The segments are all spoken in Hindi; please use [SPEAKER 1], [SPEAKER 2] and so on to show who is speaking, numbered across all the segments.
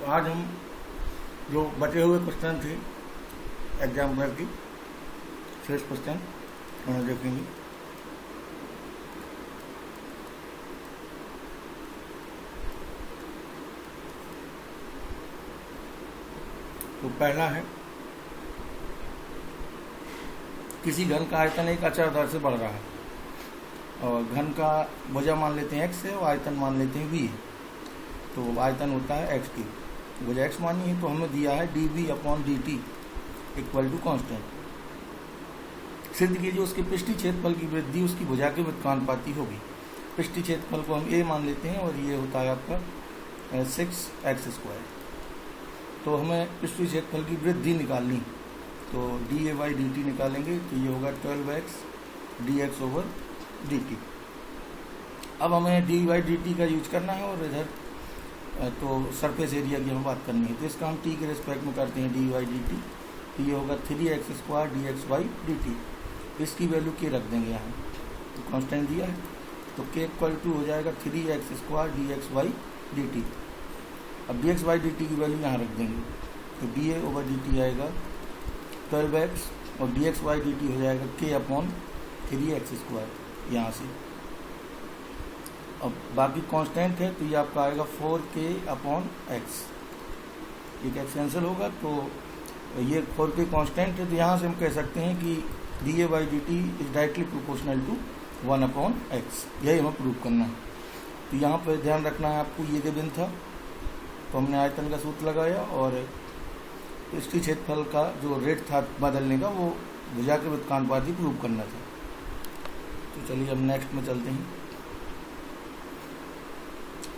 [SPEAKER 1] तो आज हम जो बचे हुए क्वेश्चन थे एग्जाम्पल की शेष क्वेश्चन उन्हें देखेंगे। तो पहला है, किसी घन का आयतन एक अचर दर से बढ़ रहा है और घन का भुजा मान लेते हैं x है और आयतन मान लेते हैं v। तो आयतन होता है x की, भुजा x मानी है, तो हमें दिया है dv/dt इक्वल टू कॉन्स्टेंट। सिद्ध कीजिए उसके पृष्ठीय क्षेत्रफल की वृद्धि उसकी भुजा के व्युत्क्रमानुपाती होगी। पृष्ठीय क्षेत्रफल को हम a मान लेते हैं और ये होता है आपका 6x²। तो हमें पृष्ठीय क्षेत्रफल की वृद्धि निकालनी, तो dA/dt निकालेंगे तो ये होगा 12x dx/dt। अब हमें d/dt का यूज करना है और इधर तो सरफेस एरिया की हमें बात करनी है, तो इसका हम t के रिस्पेक्ट में करते हैं d/dt। तो ये होगा 3x² dx/dt। इसकी वैल्यू k रख देंगे यहाँ, तो कांस्टेंट दिया है तो k इक्वल टू हो जाएगा 3x² dx/dt। अब dx/dt की वैल्यू यहाँ रख देंगे, तो dA/dt आएगा 12x और dx/dt हो जाएगा k/3x²। यहाँ से अब बाकी कांस्टेंट है तो ये आपका आएगा 4k/x। एक x कैंसिल होगा तो ये 4k कांस्टेंट है, तो यहाँ से हम कह सकते हैं कि dA/dt is directly proportional to 1/x। यही हमें प्रूव करना है। तो यहाँ पर ध्यान रखना है आपको, ये गिवन था तो हमने आयतन का सूत्र लगाया और पृष्ठीय क्षेत्रफल का जो रेट था बदलने का वो भुजा के व्युत्क्रमानुपाती प्रूव करना था। तो चलिए अब नेक्स्ट में चलते हैं।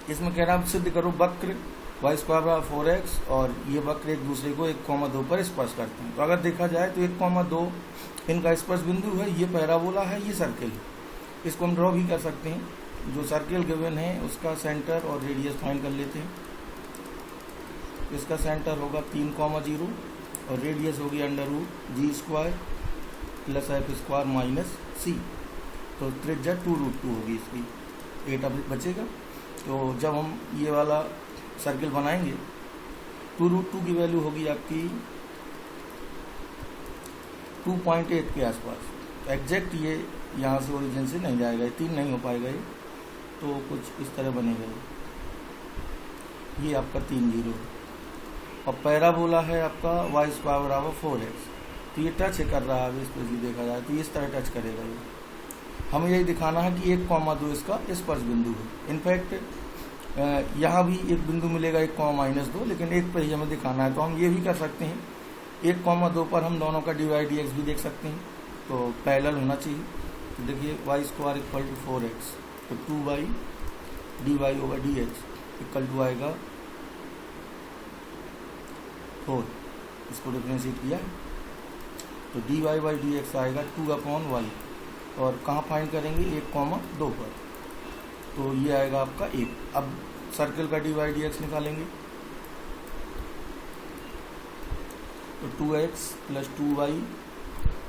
[SPEAKER 1] इसमें कह रहा है सिद्ध करो वक्र y²/4x और ये वक्र एक दूसरे को 1,2 पर स्पर्श करते हैं। तो अगर देखा जाए तो 1,2 इनका स्पर्श बिंदु है, ये पैराबोला है, ये सर्किल है। इसको हम ड्रॉ भी कर सकते हैं। जो सर्किल गिवन है उसका सेंटर और रेडियस फाइंड कर लेते हैं। इसका सेंटर होगा 3,0 और रेडियस होगी √g² + f² - c। तो त्रिज्या 2√2 होगी इसकी, 8 अब बचेगा। तो जब हम ये वाला सर्किल बनाएंगे 2√2 की वैल्यू होगी आपकी 2.8 के आसपास। एग्जैक्ट ये यहाँ से ओरिजिन से नहीं जाएगा, 3 नहीं हो पाएगा ये, तो कुछ इस तरह बनेगा। ये आपका 3 0 और पैराबोला है आपका y²/4x। तो ये टच कर रहा है, इस पर भी देखा जाए तो इस तरह टच करेगा ये। हमें यही दिखाना है कि 1,2 इसका स्पर्श बिंदु है। इनफैक्ट यहाँ भी एक बिंदु मिलेगा 1,-2, लेकिन एक पर ही हमें दिखाना है। तो हम ये भी कर सकते हैं, 1,2 पर हम दोनों का dy/dx भी देख सकते हैं, तो पैरेलल होना चाहिए। तो देखिए y² = 4x, तो 2y dy/dx इक्वल टू आएगा 4। इसको डिफरेंशिएट किया है तो dy/dx आएगा 2/y और कहाँ फाइंड करेंगे 1,2 पर, तो ये आएगा आपका 1। अब सर्किल का dy/dx निकालेंगे तो 2x + 2y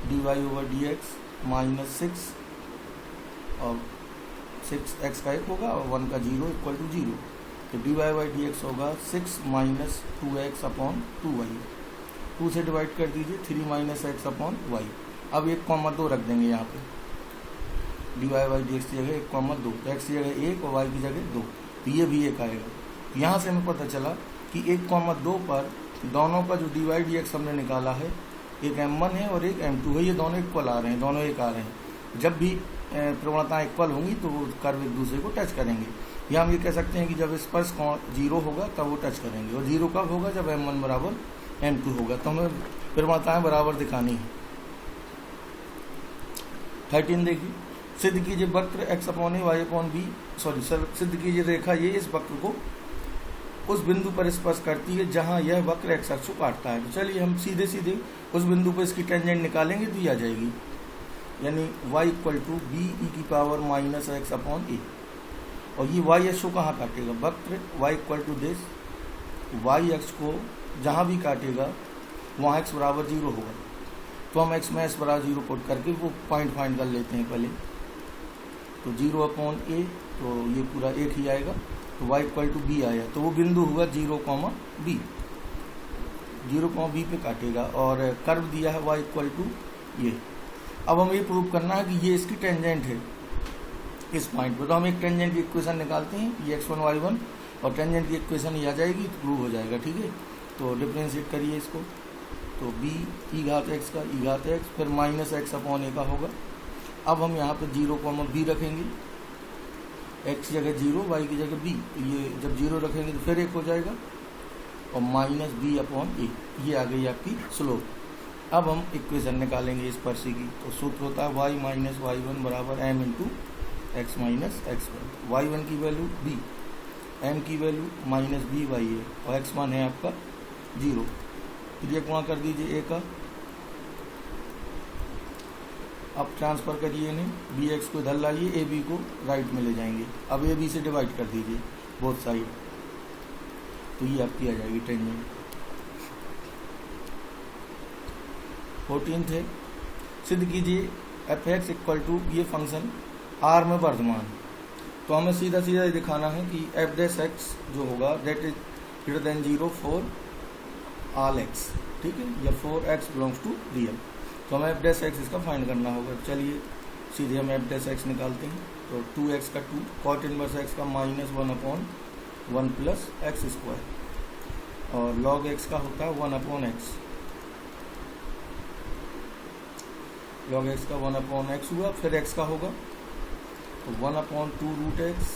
[SPEAKER 1] dy/dx -6 और 6x का 1 होगा और 1 का 0 इक्वल टू 0। तो dy/dx होगा 6 - 2x/2y। 2 से डिवाइड कर दीजिए, 3 - x/y। अब 1,2 रख देंगे यहाँ पे, dy/dx की जगह 1,2, तो x की जगह 1 और y की जगह 2, तो ये भी 1 आएगा। यहाँ से हमें पता चला कि 1,2 पर दोनों का जो dy/dx हमने निकाला है, एक m1 है और एक m2 है, ये दोनों इक्वल आ रहे हैं, दोनों 1 आ रहे हैं। जब भी प्रवणताएं इक्वल होंगी तो वो कर्व एक दूसरे को टच करेंगे। या हम ये कह सकते हैं कि जब स्पर्श 0 होगा तब वो टच करेंगे, और 0 कब होगा जब m1 बराबर m2 होगा। तो हमें प्रवणताएं बराबर दिखानी है। 13 देखिए, सिद्ध कीजिए वक्र सिद्ध कीजिए रेखा ये इस वक्र को उस बिंदु पर स्पर्श करती है जहां यह वक्र x अक्ष को काटता है। तो चलिए हम सीधे सीधे उस बिंदु पर इसकी टेंजेंट निकालेंगे तो ये आ जाएगी, यानी y = b e⁻ x/a। और ये y अक्ष को कहाँ काटेगा, वक्र y = दिस, y अक्ष को जहाँ भी काटेगा वहाँ x = 0 होगा। तो हम x में s = 0 पुट करके वो पॉइंट कर लेते हैं पहले। तो 0/a, तो ये पूरा 1 ही आएगा। तो y इक्वल टू बी आया, तो वो बिंदु हुआ 0,b, 0,b पे काटेगा। और कर्व दिया है y इक्वल टू ये। अब हमें ये प्रूव करना है कि ये इसकी टेंजेंट है इस पॉइंट पे, तो हम एक टेंजेंट की इक्वेशन निकालते हैं, ये x1 y1 और टेंजेंट की इक्वेशन ये आ जाएगी तो प्रूव हो जाएगा। ठीक है, तो डिफ्रेंशिएट करिए इसको, तो b ई घात x का ई घात x फिर माइनस x अपॉन a का होगा। अब हम यहाँ पे 0,b रखेंगे, x की जगह 0 y की जगह b, ये जब 0 रखेंगे तो फिर 1 हो जाएगा और माइनस b अपॉन a, ये आ गई आपकी स्लोप। अब हम इक्वेशन निकालेंगे इस पर्सी की, तो सूत्र होता है y माइनस y1 बराबर m into x minus x1। y1 की वैल्यू b, m की वैल्यू माइनस b y है और x1 है आपका 0। फिर ये वहाँ कर दीजिए a का, अब ट्रांसफर करिए इन्हें, बी एक्स को इधर लाइए, ए बी को राइट में ले जाएंगे। अब ए बी से डिवाइड कर दीजिए बोथ साइड, तो ये आपकी आ जाएगी टेंजेंट। 14th है, सिद्ध कीजिए एफ एक्स इक्वल टू ये फंक्शन आर में वर्तमान। तो हमें सीधा सीधा दिखाना है कि एफ डैश एक्स जो होगा that is greater than 0 for all x. ठीक है, या for x belongs to real. तो हमें एफ डैश एक्स इसका फाइंड करना होगा। चलिए सीधे हम एफ डैश एक्स निकालते हैं। तो 2x का 2 कॉट इनवर्स एक्स का minus 1 upon 1 plus x square और लॉग एक्स का होता है 1 अपॉन एक्स। लॉग एक्स का 1 अपॉन एक्स हुआ, फिर एक्स का होगा तो 1 अपॉन 2 रूट एक्स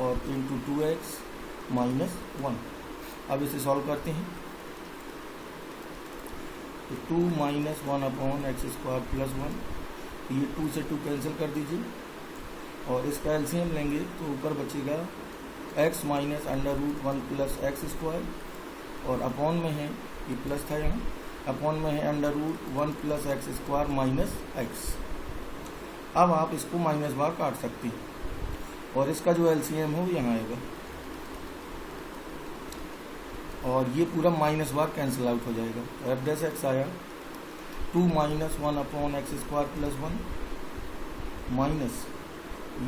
[SPEAKER 1] और इंटू 2x माइनस 1। अब इसे सॉल्व करते हैं तो 2 minus 1 upon x square plus 1, ये 2 से 2 कैंसिल कर दीजिए और इसका एलसीएम लेंगे तो ऊपर बचेगा x minus under root 1 plus x square और अपॉन में है, ये प्लस था यहाँ, अपॉन में है under root 1 plus x square minus x. अब आप इसको माइनस बार काट सकते हैं और इसका जो एलसीएम हो यहाँ आएगा और ये पूरा माइनस बार कैंसिल आउट हो जाएगा। तो एफ डैश एक्स आया 2 minus 1 upon x square plus 1 minus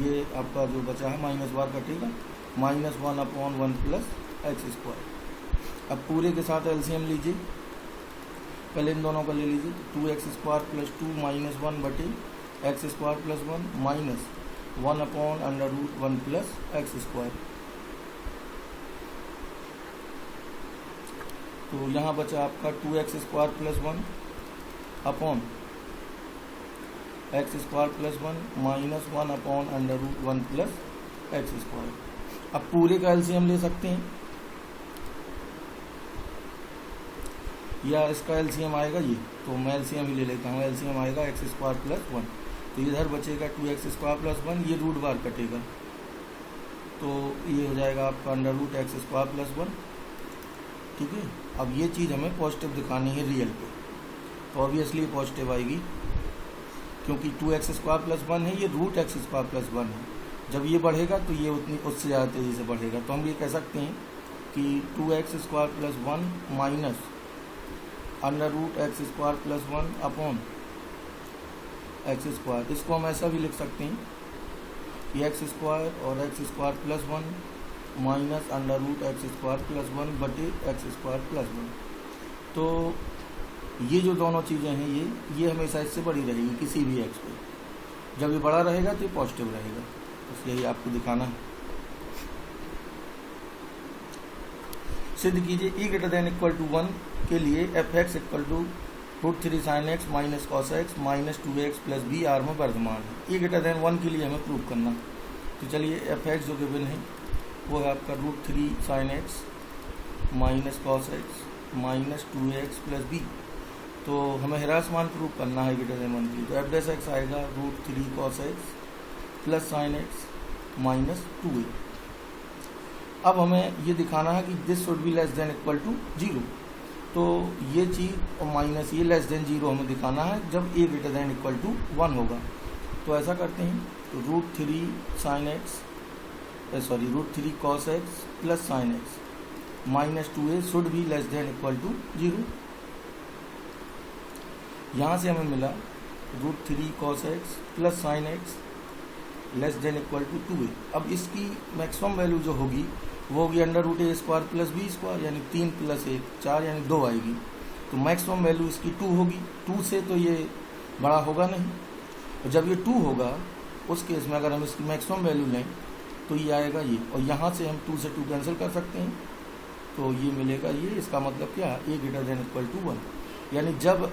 [SPEAKER 1] ये आपका जो बचा है माइनस बार कटेगा minus 1 upon 1 plus x square. अब पूरे के साथ एलसीएम लीजिए, पहले इन दोनों का ले लीजिए, 2x स्क्वायर प्लस 2 माइनस 1 बटे x square plus 1 minus 1 upon under root 1 plus x square. तो यहाँ बचा आपका 2x square plus 1 upon x square plus 1 minus 1 upon under root 1 plus x square. अब पूरे का एलसीएम ले सकते हैं या इसका एलसीएम आएगा ये, तो मैं एलसीएम ही ले लेता हूँ। एलसीएम आएगा एक्स स्क्वायर प्लस 1, तो इधर बचेगा 2x स्क्वायर प्लस 1, ये रूट बार कटेगा तो ये हो जाएगा आपका under root x square plus 1। ठीक है, अब ये चीज़ हमें पॉजिटिव दिखानी है रियल पे, तो ऑब्वियसली पॉजिटिव आएगी क्योंकि 2x स्क्वायर प्लस 1 है, ये रूट एक्स स्क्वायर प्लस 1 है। जब ये बढ़ेगा तो ये उतनी उससे ज़्यादा तेज़ी से बढ़ेगा, तो हम ये कह सकते हैं कि 2x square plus 1 minus under root x square plus 1 upon x square. इसको हम ऐसा भी लिख सकते हैं कि एक्स स्क्वायर और x square plus 1 minus under root x square plus 1 बटे एक्स स्क्वायर प्लस 1। तो ये जो दोनों चीज़ें हैं ये हमेशा इससे बड़ी रहेगी किसी भी एक्स पे। जब ये बड़ा रहेगा तो ये पॉजिटिव रहेगा, बस यही आपको दिखाना है। सिद्ध कीजिए e greater than equal to 1 के लिए f x equal to root 3 sine x minus cos x minus 2x plus b R में वर्तमान है। ई ग्रेटर देन 1 के लिए हमें प्रूव करना। तो चलिए एफ एक्स जो गिवन है वो है आपका root 3 sine x minus cos x minus 2x plus b. तो हमें ह्रासमान प्रूव करना है ग्रेटर देन 1 के लिए, तो एफ डैश एक्स आएगा root 3 cos x plus sine x minus 2a। अब हमें ये दिखाना है कि this should be less than equal to 0। तो ये चीज़ और माइनस ये लेस देन 0 हमें दिखाना है जब a greater than equal to 1 होगा। तो ऐसा करते हैं, तो root 3 sine x root 3 cos x plus sine x minus 2a should be less than equal to 0। यहाँ से हमें मिला root 3 cos x plus sine x less than equal to 2a। अब इसकी मैक्सिमम वैल्यू जो होगी वो होगी under root a square plus B square, यानी 3 + 1 4, यानी 2 आएगी। तो मैक्सिमम वैल्यू इसकी 2 होगी। 2 से तो ये बड़ा होगा नहीं, तो जब ये 2 होगा उस केस में अगर हम इसकी मैक्सिमम वैल्यू लें तो ये आएगा ये, और यहाँ से हम 2 से 2 कैंसिल कर सकते हैं, तो ये मिलेगा ये। इसका मतलब क्या है, a greater than equal to 1, यानी जब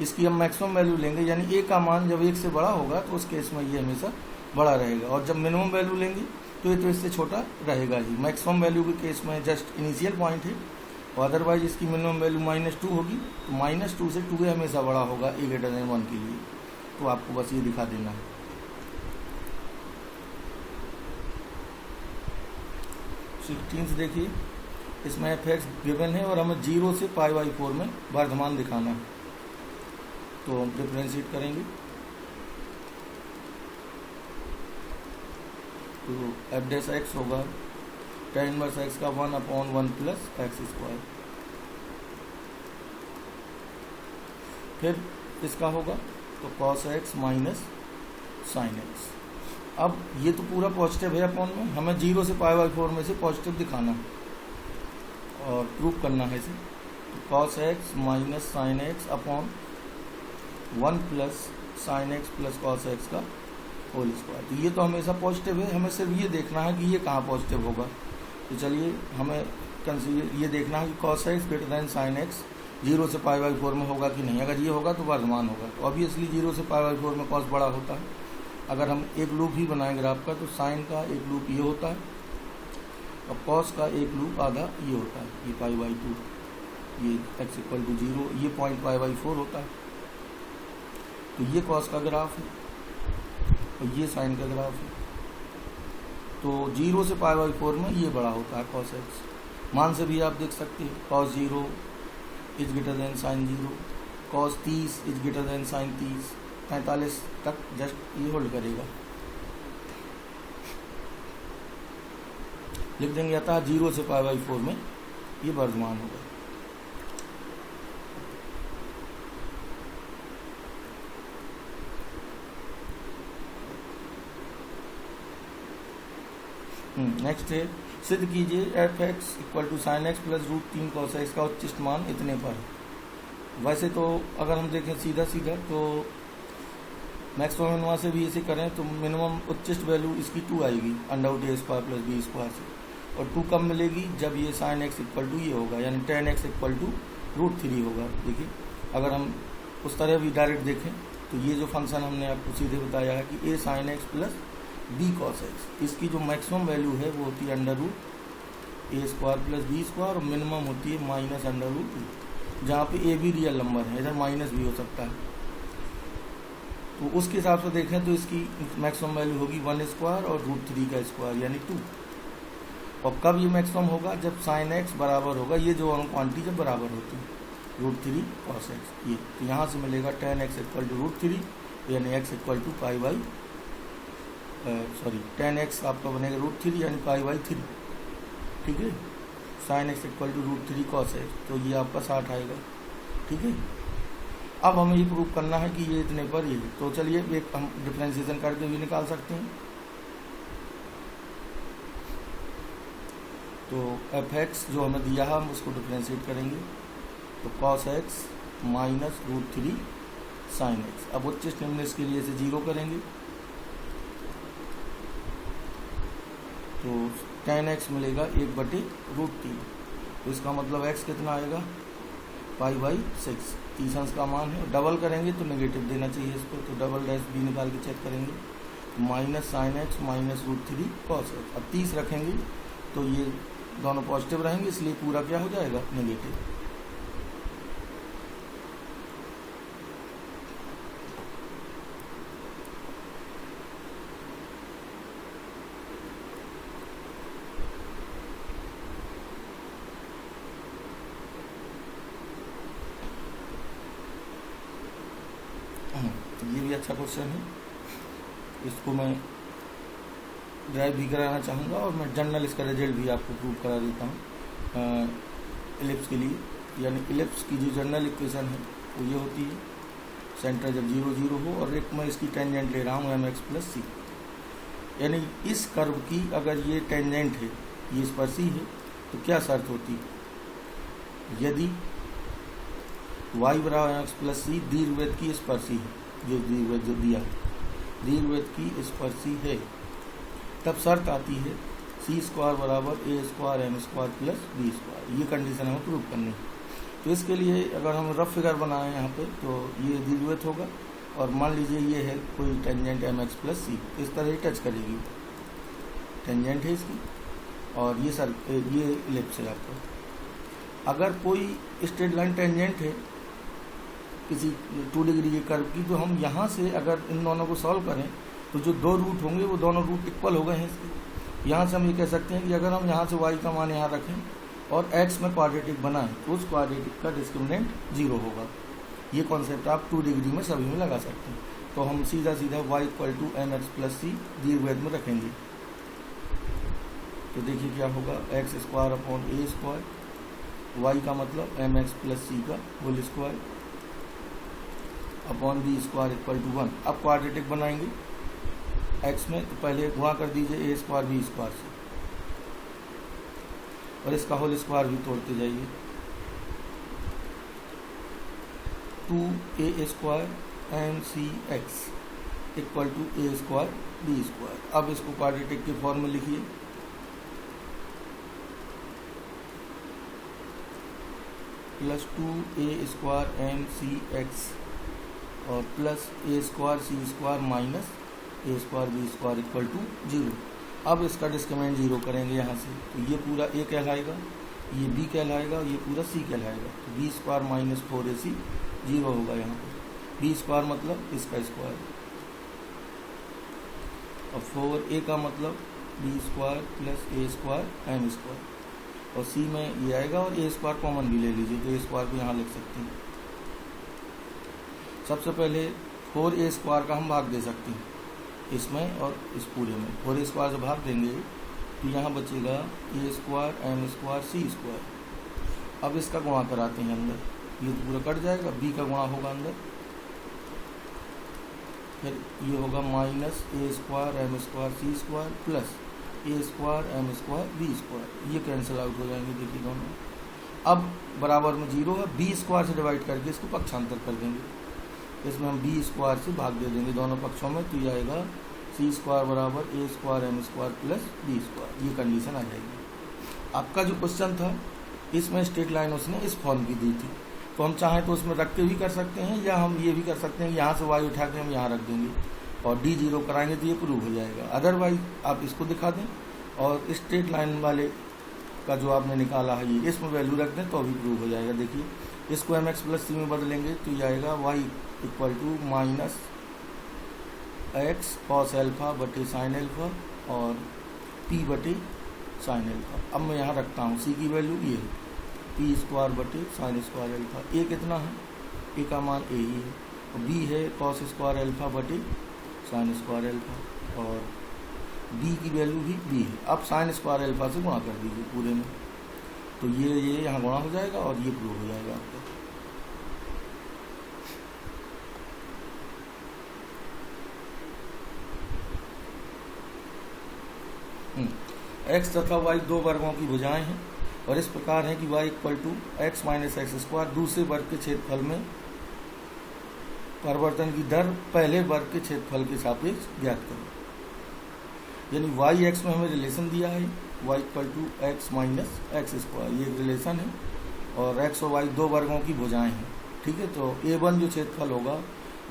[SPEAKER 1] इसकी हम मैक्सिमम वैल्यू लेंगे, यानी a का मान जब 1 से बड़ा होगा तो उस केस में ये हमेशा बड़ा रहेगा, और जब मिनिमम वैल्यू लेंगे तो ये तो इससे छोटा रहेगा ही। मैक्सिमम वैल्यू के केस में जस्ट इनिशियल पॉइंट है, और अदरवाइज इसकी मिनिमम वैल्यू -2 होगी, तो -2 से 2a हमेशा बड़ा होगा a ग्रेटर देन 1 के लिए। तो आपको बस ये दिखा देना है। 16 देखिए, इसमें fx गिवन है और हमें 0 से π/4 में वर्धमान दिखाना है, तो हम डिफरेंशिएट करेंगे। तो f' होगा tan इनवर्स x का 1/1 प्लस x²। फिर इसका होगा तो cos x minus sin x। अब ये तो पूरा पॉजिटिव है अपॉन में, हमें 0 से π/4 में से पॉजिटिव दिखाना है और प्रूफ करना है इसे। तो cos x minus sin x upon 1 plus sin x plus cos x का होल स्क्वायर। तो ये तो हमेशा पॉजिटिव है, हमें सिर्फ ये देखना है कि ये कहाँ पॉजिटिव होगा। तो चलिए हमें ये देखना है कि cos x greater than sin x 0 से π/4 में होगा कि नहीं। अगर ये होगा तो वर्धमान होगा, तो ऑब्वियसली 0 से π/4 में cos बड़ा होता है। अगर हम एक लूप ही बनाएंगे ग्राफ का, तो साइन का एक लूप ये होता है और कॉस का एक लूप आधा ये होता है, ये π/2, ये x = 0, ये पॉइंट π/4 होता है। तो ये कॉस का ग्राफ है और ये साइन का ग्राफ है। तो 0 से π/4 में ये बड़ा होता है cos x। मान से भी आप देख सकते हैं, cos 0 is greater then sin 0, cos 30 is greater then sin 30, 45 तक जस्ट ये होल्ड करेगा। लिख देंगे अतः 0 से π/4 में ये वर्धमान होगा। नेक्स्ट है, सिद्ध कीजिए f(x) = sin x plus √3 cos x का उच्चिष्ट मान इतने पर। वैसे तो अगर हम देखें सीधा सीधा तो मैक्सिमम मिनिमम से भी इसे करें तो मिनिमम उच्चिष्ट वैल्यू इसकी 2 आएगी √a² प्लस b² से, और 2 कब मिलेगी, जब ये sin x = ये होगा, यानी tan x = √3 होगा। देखिए अगर हम उस तरह भी डायरेक्ट देखें तो ये जो फंक्शन हमने आपको सीधे बताया है कि a sin x plus b cos x, इसकी जो मैक्सिमम वैल्यू है वो होती है √a² प्लस b², और मिनिमम होती है -√2, जहाँ पे a भी रियल नंबर है, इधर माइनस भी हो सकता है। तो उसके हिसाब से देखें तो इसकी मैक्सिमम वैल्यू होगी 1² और √3 का स्क्वायर यानी 2। और कब ये मैक्सिमम होगा, जब sin x बराबर होगा, ये जो क्वांटिटी जब बराबर होती है √3 cos x। ये तो यहाँ से मिलेगा tan x = √3, यानी x = tan x आपका बनेगा √3 यानी π/3, ठीक है। sin x = √3 cos x, तो ये आपका 60 आएगा, ठीक है। अब हमें ये प्रूव करना है कि ये इतने पर ये, तो चलिए एक हम डिफरेंशिएशन करके भी निकाल सकते हैं। तो f(x) जो हमें दिया है हम उसको डिफरेंशिएट करेंगे, तो cos x minus √3 sin x। अब उच्चिष्ट निम्न के लिए इसे 0 करेंगे, तो tan x मिलेगा 1/√3, तो इसका मतलब x कितना आएगा, π/6, 30 अंश का मान है। डबल करेंगे तो नेगेटिव देना चाहिए इसको, तो डबल डैश b निकाल के चेक करेंगे, minus sin x minus √3 cos x। अब 30 रखेंगे तो ये दोनों पॉजिटिव रहेंगे, इसलिए पूरा क्या हो जाएगा, नेगेटिव। ये भी अच्छा क्वेश्चन है, इसको मैं ड्राइव भी कराना चाहूँगा और मैं जनरल इसका रिजल्ट भी आपको प्रूव करा देता हूँ इलिप्स के लिए। यानी इलिप्स की जो जनरल इक्वेशन है वो ये होती है, सेंटर जब 0 0 हो, और एक मैं इसकी टेंजेंट ले रहा हूँ mx + c। यानी इस कर्व की अगर ये टेंजेंट है, ये स्पर्शी है, तो क्या शर्त होती? यदि y बराबर mx प्लस सी दीर्घवृत्त की स्पर्शी है, जो दीर्घवृत्त जो दिया दीर्घवृत्त की स्पर्शी है, तब शर्त आती है सी स्क्वायर बराबर A square M square plus B square. ये कंडीशन हमें प्रूव करनी है। तो इसके लिए अगर हम रफ फिगर बनाएं यहाँ पे, तो ये दीर्घवृत्त होगा और मान लीजिए ये है कोई टेंजेंट एम एक्स प्लस सी, इस तरह ही टच करेगी, टेंजेंट है इसकी, और ये इलिप्स है आपका। अगर कोई स्ट्रेट लाइन टेंजेंट है किसी 2 डिग्री के कर्व की, तो हम यहाँ से अगर इन दोनों को सॉल्व करें तो जो 2 रूट होंगे वो दोनों रूट इक्वल हो गए हैं इसके। यहाँ से हम ये कह सकते हैं कि अगर हम यहाँ से y का मान यहाँ रखें और x में क्वाड्रेटिक बनाएं तो उस क्वाड्रेटिक का डिस्क्रिमिनेंट 0 होगा। ये कॉन्सेप्ट आप 2 डिग्री में सभी में लगा सकते हैं। तो हम सीधा सीधा y equal to M X plus C दीर्घवृत्त में रखेंगे, तो देखिए क्या होगा, X square upon A square, y का मतलब एम एक्स प्लस सी का whole square upon B square equal to 1। अब क्वाड्रेटिक बनाएंगे x में, तो पहले गुणा कर दीजिए ए स्क्वायर बी स्क्वायर से और इसका होल स्क्वायर भी तोड़ते जाइए, 2a square M C X equal to A square B square. अब इसको क्वाड्रेटिक के फॉर्म में लिखिए, plus 2a square M C X और plus A square C square minus A square B square equal to 0। अब इसका डिस्क्रिमिनेंट 0 करेंगे यहाँ से, तो ये पूरा a कहलाएगा, ये b कहलाएगा, ये पूरा c कहलाएगा। तो बी स्क्वायर माइनस 4ac 0 होगा यहाँ पर। बी स्क्वायर मतलब इसका स्क्वायर, और 4a का मतलब B square plus A square M square, और c में ये आएगा और ए स्क्वायर कॉमन भी ले लीजिए, तो ए स्क्वायर को यहाँ लिख सकते हैं। सबसे पहले 4a स्क्वायर का हम भाग दे सकते हैं इसमें और इस पूरे में। 4a स्क्वायर से भाग देंगे तो यहाँ बचेगा ए square M square C square. अब इसका गुणा कराते हैं अंदर, ये तो पूरा कट जाएगा, b का गुणा होगा अंदर, फिर ये होगा minus A square M square C square plus A square M square B square. ये कैंसिल आउट हो जाएंगे, देखिए दोनों। अब बराबर में 0 है, बी स्क्वायर से डिवाइड करके इसको पक्षांतर कर देंगे, इसमें हम बी स्क्वायर से भाग दे देंगे दोनों पक्षों में, तो ये आएगा सी स्क्वायर बराबर A square M square plus B square. ये कंडीशन आ जाएगी। आपका जो क्वेश्चन था इसमें स्ट्रेट लाइन उसने इस फॉर्म की दी थी, तो हम चाहें तो उसमें रख के भी कर सकते हैं, या हम ये भी कर सकते हैं यहाँ से y उठा के हम यहाँ रख देंगे और d 0 कराएंगे तो ये प्रूव हो जाएगा। अदरवाइज आप इसको दिखा दें और स्ट्रेट लाइन वाले का जो आपने निकाला है ये इसमें वैल्यू रख दें तो भी प्रूव हो जाएगा। देखिए इसको एम एक्स प्लस सी में बदलेंगे तो ये आएगा y equal to minus x cos alpha बटे साइन एल्फा और p बटे साइन एल्फा। अब मैं यहाँ रखता हूँ c की वैल्यू ये है, p स्क्वायर बटे साइन स्क्वायर एल्फा। a कितना है, a का मान a ही है, और b है कॉस स्क्वायर एल्फा बटे साइन स्क्वायर एल्फा, और b की वैल्यू भी b है। अब साइन स्क्वायर एल्फा से गुणा कर दीजिए पूरे में, तो ये यहाँ गुणा हो जाएगा और ये प्रूव हो जाएगा आपका। x तथा y दो वर्गों की भुजाएं हैं और इस प्रकार है कि y equal to x minus x square दूसरे वर्ग के क्षेत्रफल में परिवर्तन की दर पहले वर्ग के क्षेत्रफल के सापेक्ष ज्ञात करें। यानी y x में हमें रिलेशन दिया है y equal to x minus x square, ये एक रिलेशन है, और x और y दो वर्गों की भुजाएं हैं, ठीक है। तो a1 जो क्षेत्रफल होगा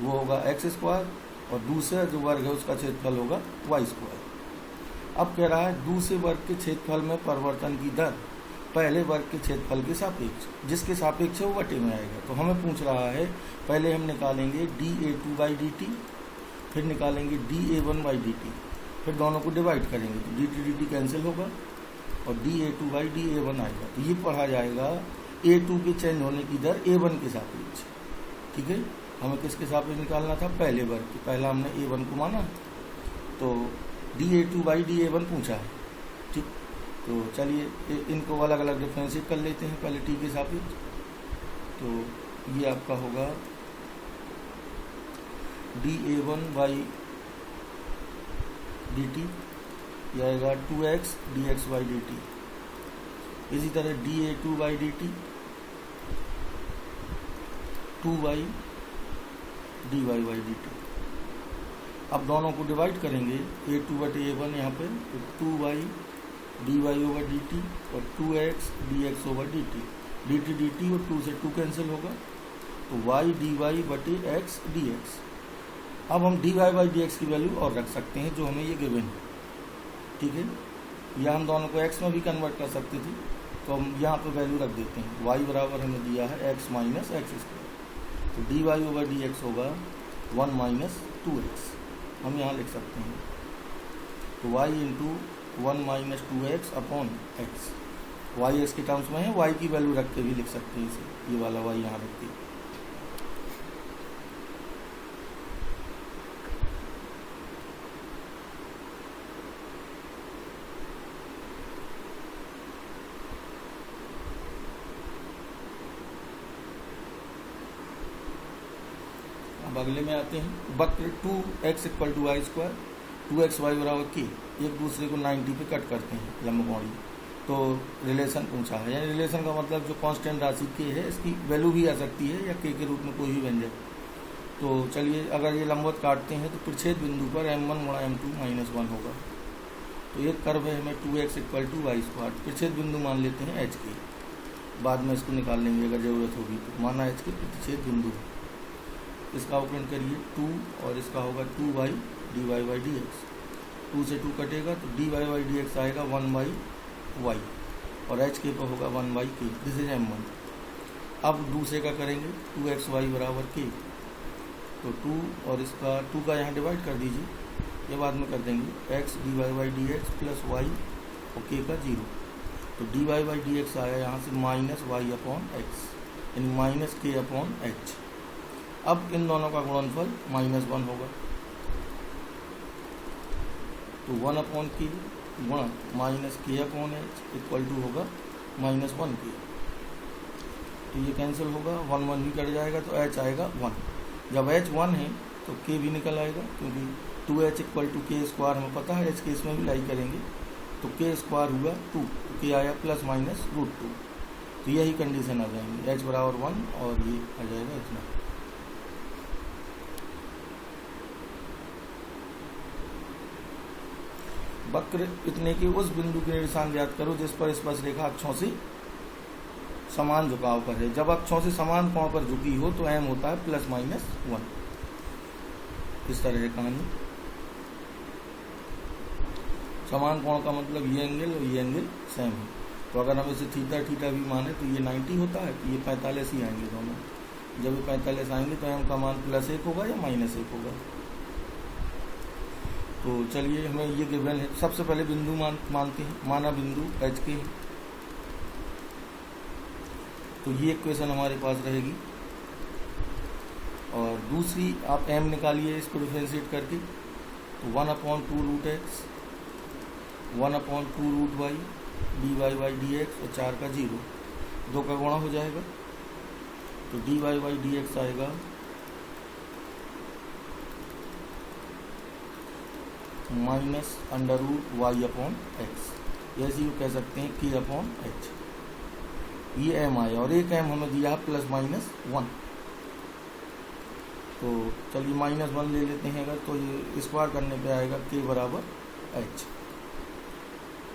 [SPEAKER 1] वो होगा एक्स स्क्वायर और दूसरा जो वर्ग है उसका क्षेत्रफल होगा y स्क्वायर। अब कह रहा है दूसरे वर्ग के क्षेत्रफल में परिवर्तन की दर पहले वर्ग के क्षेत्रफल के सापेक्ष, जिसके सापेक्ष है वो बटे में आएगा। तो हमें पूछ रहा है, पहले हम निकालेंगे dA2/dt, फिर निकालेंगे dA1/dt, फिर दोनों को डिवाइड करेंगे तो dt कैंसिल होगा और dA2/dA1 आएगा। तो ये पढ़ा जाएगा A2 के चेंज होने की दर A1 के सापेक्ष, ठीक है। हमें किसके सापेक्ष निकालना था, पहले वर्ग के, पहला हमने A1 को माना, तो dA2/dA1 पूछा है, ठीक। तो चलिए इनको अलग अलग डिफ्रेंशिएट कर लेते हैं पहले t के सापेक्ष। तो ये आपका होगा डी टी, यह आएगा 2x dx by D T. इसी तरह dA2 by D T 2 by dy by D T. अब दोनों को डिवाइड करेंगे A2 बटे A1 यहाँ पे, तो 2 by dy over D T और 2x dx over D T. D T D T और 2 से 2 कैंसिल होगा, तो y dy बटे x dx। अब हम dy बाई डी की वैल्यू और रख सकते हैं जो हमें ये गिवन है, ठीक है। या हम दोनों को x में भी कन्वर्ट कर सकते थे, तो हम यहाँ पे वैल्यू रख देते हैं। y बराबर हमें दिया है x माइनस एक्स स्क्वायर, तो dy ओवर dx होगा 1 माइनस 2x, हम यहाँ लिख सकते हैं। तो y into 1 minus 2x upon x, y x के टर्म्स में है, y की वैल्यू रख के भी लिख सकते हैं इसे, ये वाला y यहाँ रख के। अब अगले में आते हैं, वक्र 2x equal to Y square, 2x y बराबर k, एक दूसरे को 90 पे कट करते हैं लंब कोणी, तो रिलेशन पूछा है। यानी रिलेशन का मतलब जो कांस्टेंट राशि k है इसकी वैल्यू भी आ सकती है या k के रूप में कोई भी बन जाए। तो चलिए अगर ये लंबवत काटते हैं तो प्रच्छेद बिंदु पर m1 गुणा m2 माइनस 1 होगा। तो एक कर्व है हमें 2x equal to Y square, प्रच्छेद बिंदु मान लेते हैं h के, बाद में इसको निकाल लेंगे अगर ज़रूरत होगी तो। माना h के प्रच्छेद बिंदु, इसका ऑपरेंड करिए 2 और इसका होगा 2 by dy by D x. 2 से 2 कटेगा तो dy बाई डी एक्स आएगा 1 बाई वाई और h के पर होगा 1 बाई के, दिस इज m1। अब दूसरे का करेंगे 2xy बराबर k, तो 2 और इसका 2 का यहाँ डिवाइड कर दीजिए, ये बाद में कर देंगे। x dy by D x plus y और k का 0, तो dy बाई डी एक्स आया यहाँ से माइनस वाई अपॉन एक्स, यानी माइनस के अपॉन एच। अब इन दोनों का गुणनफल -1 होगा, तो 1 अपॉन के गुणा माइनस के अपॉन एच इक्वल टू होगा -1 के। तो ये कैंसिल होगा, 1 1 भी कट जाएगा तो h आएगा 1। जब h 1 है तो k भी निकल आएगा, क्योंकि 2h इक्वल टू के स्क्वायर हमें पता है, h के इसमें भी लाई करेंगे, तो k स्क्वायर हुआ 2, तो k आया प्लस माइनस √2। तो यही कंडीशन आ जाएंगी, h बराबर 1 और ये आ जाएगा इतना। वक्र इतने के उस बिंदु के निर्देशांक ज्ञात करो जिस पर स्पर्शरेखा अक्षों से समान झुकाव पर है। जब अक्षों से समान कोण पर झुकी हो तो m होता है +-1। इस तरह से कहानी, समान कोण का मतलब ये एंगल और ये एंगल सेम है। तो अगर हम इसे थीटा थीटा भी माने तो ये 90 होता है, तो ये 45 ही आएंगे दोनों। जब ये 45 आएंगे तो m का मान +1 होगा या -1 होगा। तो चलिए हमें ये गिवन है, सबसे पहले बिंदु मानते हैं। माना बिंदु h के, तो ये इक्वेशन हमारे पास रहेगी। और दूसरी आप m निकालिए इसको डिफरेंशिएट करके, तो 1/2√x 1/2√y dy by D x और 4 का 0, 2 का गुणा हो जाएगा, तो dy बाई डी एक्स आएगा -√y अपॉन एक्स, ऐसे ही कह सकते हैं k अपॉन h। ये m आया और एक m हमें दिया +-1, तो चलिए -1 ले लेते हैं अगर, तो ये स्क्वायर करने पे आएगा k बराबर h।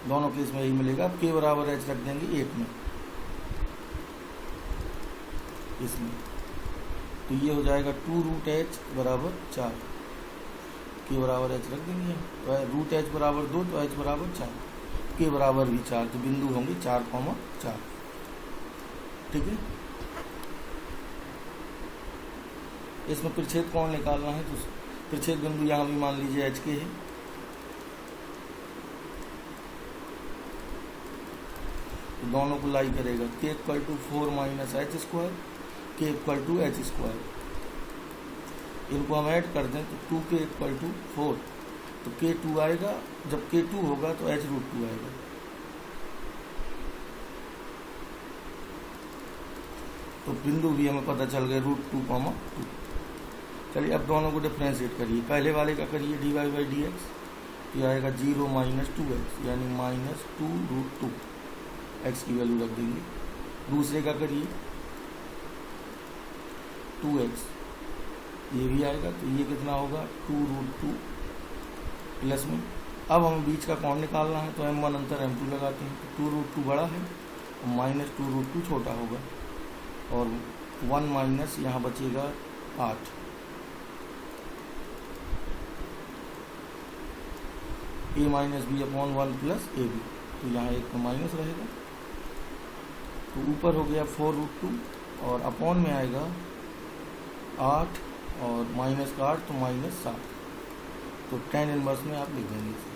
[SPEAKER 1] दोनों केस में यही मिलेगा। अब k बराबर h रख देंगे 1 में इसमें, तो ये हो जाएगा 2√h बराबर 4, k बराबर h रख देंगे, √h बराबर 2 तो h बराबर 4, k बराबर भी 4, तो बिंदु होंगे 4,4। ठीक है, इसमें प्रच्छेद कोण निकालना है, तो प्रच्छेद बिंदु यहाँ भी मान लीजिए h के है, तो दोनों को लाई करेगा k equal to 4 minus h square, k equal to h square. इनको हम ऐड कर दें तो 2k इक्वल टू 4, तो k 2 आएगा, जब k 2 होगा तो h √2 आएगा। तो बिंदु भी हमें पता चल गया √2,2। चलिए अब दोनों को डिफ्रेंशिएट करिए। पहले वाले का करिए dy बाई डी एक्स, तो ये आएगा 0 माइनस 2x यानी -2√2 x की वैल्यू रख देंगे। दूसरे का करिए 2x, ये भी आएगा, तो ये कितना होगा 2√2 प्लस में। अब हमें बीच का कौन निकालना है, तो m1 अंतर m2 लगाते हैं, तो 2√2 बड़ा है और -2√2 छोटा होगा, और 1 माइनस यहाँ बचेगा 8। a minus b upon 1 plus a b, तो यहाँ एक तो माइनस रहेगा, तो ऊपर हो गया 4√2 और अपॉन में आएगा 8 और माइनस का 8 तो -7, तो tan इनवर्स में आप लिख देंगे इसे।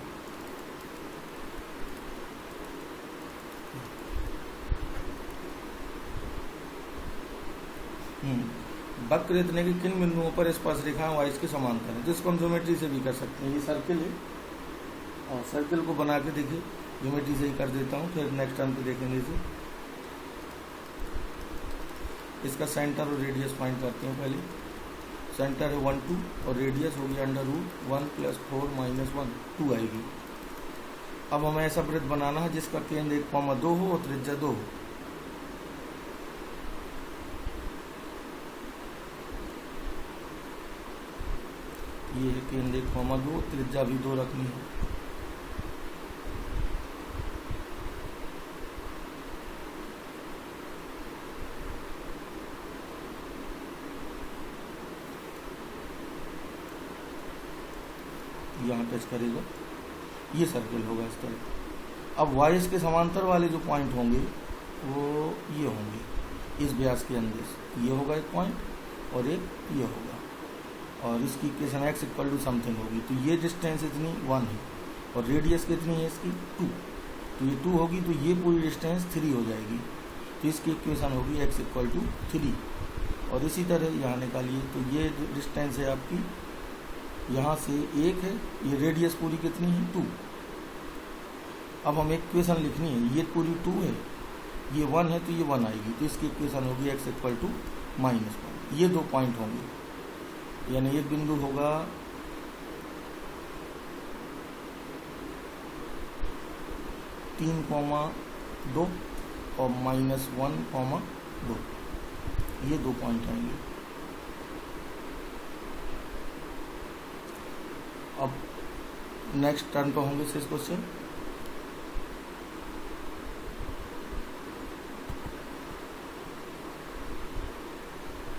[SPEAKER 1] वक्र इतने के किन बिंदुओं पर स्पर्श रेखाएं वाइस के समांतर हैं, तो इसको हम ज्योमेट्री से भी कर सकते हैं। ये सर्किल है और सर्किल को बना के देखिए, ज्योमेट्री से ही कर देता हूँ, फिर नेक्स्ट टर्म पे देखेंगे इसे। इसका सेंटर और रेडियस फाइंड करते हैं। पहले सेंटर है 1 2 और रेडियस हो गया √1 + 4 - 1 2 आएगी। अब हमें ऐसा वृत्त बनाना है जिसका केंद्र 1,2 हो और त्रिज्या 2 हो। ये है केंद्र 1,2, त्रिज्या भी 2 रखनी है। यहाँ टच करेगा, ये सर्किल होगा इस तरह। अब वाइस के समांतर वाले जो पॉइंट होंगे वो ये होंगे इस व्यास के अंदर, ये होगा एक पॉइंट और एक ये होगा, और इसकी इक्वेशन x = समथिंग होगी। तो ये डिस्टेंस इतनी 1 है और रेडियस कितनी है इसकी 2, तो ये 2 होगी, तो ये पूरी डिस्टेंस 3 हो जाएगी। तो इसकी इक्वेशन होगी x = 3। और इसी तरह यहाँ निकालिए, तो ये डिस्टेंस है आपकी, यहाँ से 1 है, ये रेडियस पूरी कितनी है 2। अब हमें इक्वेशन लिखनी है, ये पूरी 2 है, ये 1 है, तो ये 1 आएगी, तो इसकी इक्वेशन होगी x = -1। ये 2 पॉइंट होंगे, यानी एक बिंदु होगा 3,2 और -1,2, ये 2 पॉइंट आएंगे। अब नेक्स्ट टर्न पर होंगे शेष क्वेश्चन।